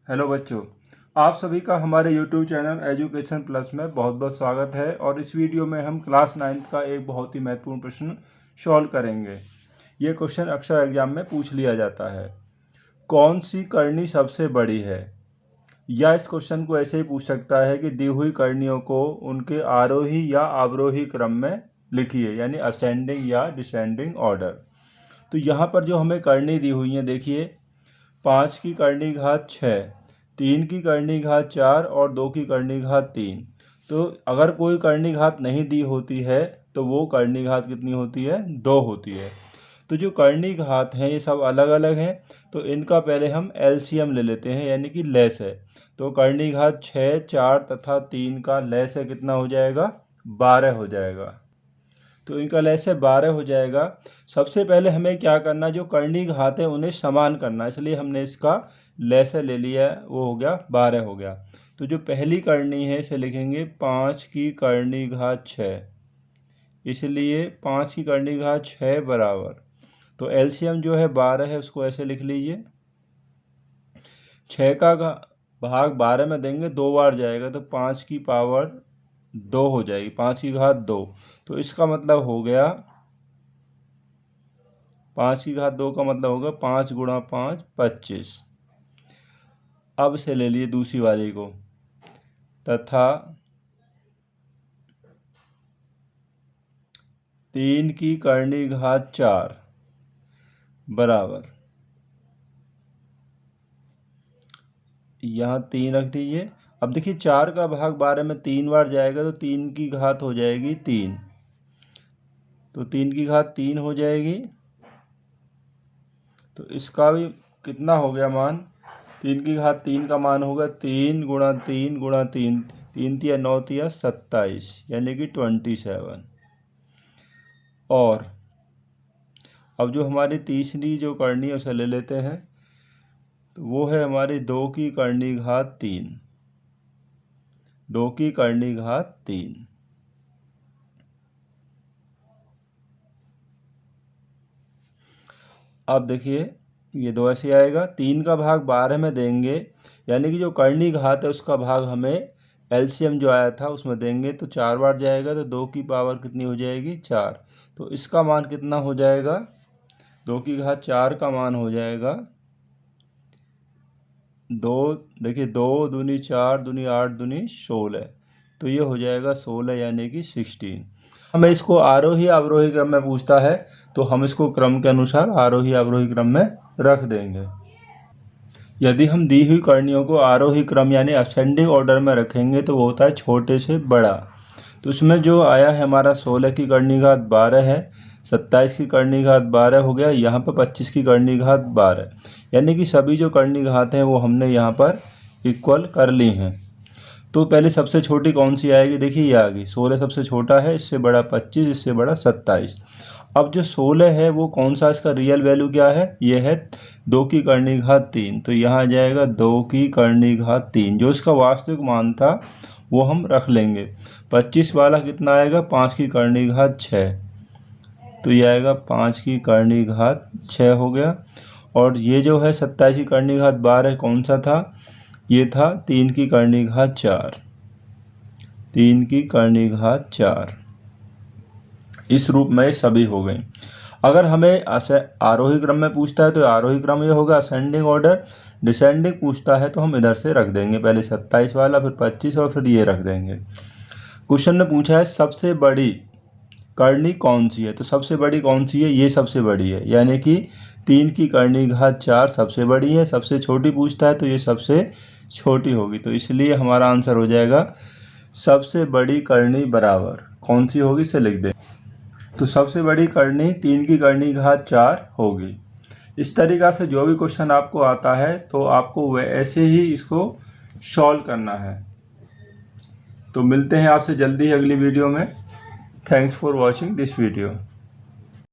Hello बच्चों, आप सभी का हमारे YouTube चैनल एजुकेशन प्लस में बहुत बहुत स्वागत है। और इस वीडियो में हम क्लास 9th का एक बहुत ही महत्वपूर्ण प्रश्न सॉल्व करेंगे। ये क्वेश्चन अक्सर एग्जाम में पूछ लिया जाता है, कौन सी करनी सबसे बड़ी है। या इस क्वेश्चन को ऐसे ही पूछ सकता है कि दी हुई करनियों को उनके आरोही या अवरोही क्रम में लिखिए, यानी असेंडिंग या डिसेंडिंग ऑर्डर। तो यहाँ पर जो हमें करनी दी हुई है, देखिए 5 की करनी घात 6, 3 की करनी घात 4 और 2 की करनी घात 3। तो अगर कोई करनी घात नहीं दी होती है तो वो करनी घात कितनी होती है? 2 होती है। तो जो करनी घात हैं ये सब अलग अलग हैं, तो इनका पहले हम एलसीएम ले लेते हैं, यानी कि लेस है। तो करनी घात 6, 4 तथा 3 का लेस है कितना हो जाएगा? 12 हो जाएगा। तो इनका लेस है 12 हो जाएगा। सबसे पहले हमें क्या करना, जो करनी घात है उन्हें समान करना, इसलिए हमने इसका लेस ले लिया, वो हो गया 12 हो गया। तो जो पहली करनी है इसे लिखेंगे 5 की करनी घात 6, इसलिए 5 की करनी घात 6 बराबर, तो एलसीएम जो है 12 है, उसको ऐसे लिख लीजिए। 6 का भाग 12 में देंगे 2 बार जाएगा, तो 5 की पावर 2 हो जाएगी, 5 की घात 2। तो इसका मतलब हो गया 5 की घात 2 का मतलब होगा 5 गुणा 5 25। अब से ले लिए दूसरी वाली को, तथा 3 की करनी घात 4 बराबर, यहाँ 3 रख दीजिए। अब देखिए 4 का भाग 12 में 3 बार जाएगा, तो 3 की घात हो जाएगी 3, तो 3 की घात 3 हो जाएगी। तो इसका भी कितना हो गया मान? 3 की घात 3 का मान होगा 3 गुणा 3 गुणा 3, 3 तिया 9 तिया 27, यानी कि 27। और अब जो हमारी तीसरी जो करनी है उसे ले लेते हैं, तो वो है हमारी 2 की करनी घात 3, 2 की करनी घात 3। अब देखिए ये 2 ऐसे आएगा, 3 का भाग 12 में देंगे, यानी कि जो करनी घात है उसका भाग हमें एलसीएम जो आया था उसमें देंगे, तो 4 बार जाएगा, तो 2 की पावर कितनी हो जाएगी? 4। तो इसका मान कितना हो जाएगा? 2 की घात 4 का मान हो जाएगा 2, देखिए 2 दूनी 4 दूनी 8 दूनी 16, तो ये हो जाएगा 16, यानी कि 16। हमें इसको आरोही अवरोही क्रम में पूछता है, तो हम इसको क्रम के अनुसार आरोही अवरोही क्रम में रख देंगे। यदि हम दी हुई करणियों को आरोही क्रम यानी असेंडिंग ऑर्डर में रखेंगे तो वो होता है छोटे से बड़ा। तो उसमें जो आया है हमारा 16 की करनी घात 12 है, 27 की करनी घात 12 हो गया, यहाँ पर 25 की करनी घात 12, यानी कि सभी जो करनी घात हैं वो हमने यहाँ पर इक्वल कर ली हैं। तो पहले सबसे छोटी कौन सी आएगी? देखिए ये आ गई, 16 सबसे छोटा है, इससे बड़ा 25, इससे बड़ा 27। अब जो 16 है वो कौन सा, इसका रियल वैल्यू क्या है? ये है 2 की करनी घात 3, तो यहाँ आ जाएगा 2 की करनी घात 3, जो इसका वास्तविक मान था वो हम रख लेंगे। 25 वाला कितना आएगा? 5 की करनी घात 6, तो ये आएगा 5 की करनी घात 6 हो गया। और ये जो है 27 की करनी घात 12 कौन सा था? ये था 3 की करनी घात 4, 3 की करनी घात 4। इस रूप में सभी हो गई। अगर हमें आरोही क्रम में पूछता है तो आरोही क्रम ये होगा असेंडिंग ऑर्डर, डिसेंडिंग पूछता है तो हम इधर से रख देंगे, पहले 27 वाला, फिर 25 और फिर ये रख देंगे। क्वेश्चन ने पूछा है सबसे बड़ी करनी कौन सी है, तो सबसे बड़ी कौन सी है? ये सबसे बड़ी है, यानी कि 3 की करनी घात 4 सबसे बड़ी है। सबसे छोटी पूछता है तो ये सबसे छोटी होगी, तो इसलिए हमारा आंसर हो जाएगा सबसे बड़ी करनी बराबर कौन सी होगी, इसे लिख दें। तो सबसे बड़ी करनी 3 की करनी घात 4 होगी। इस तरीक़ा से जो भी क्वेश्चन आपको आता है तो आपको वैसे ही इसको सॉल्व करना है। तो मिलते हैं आपसे जल्दी ही अगली वीडियो में। Thanks for watching this video.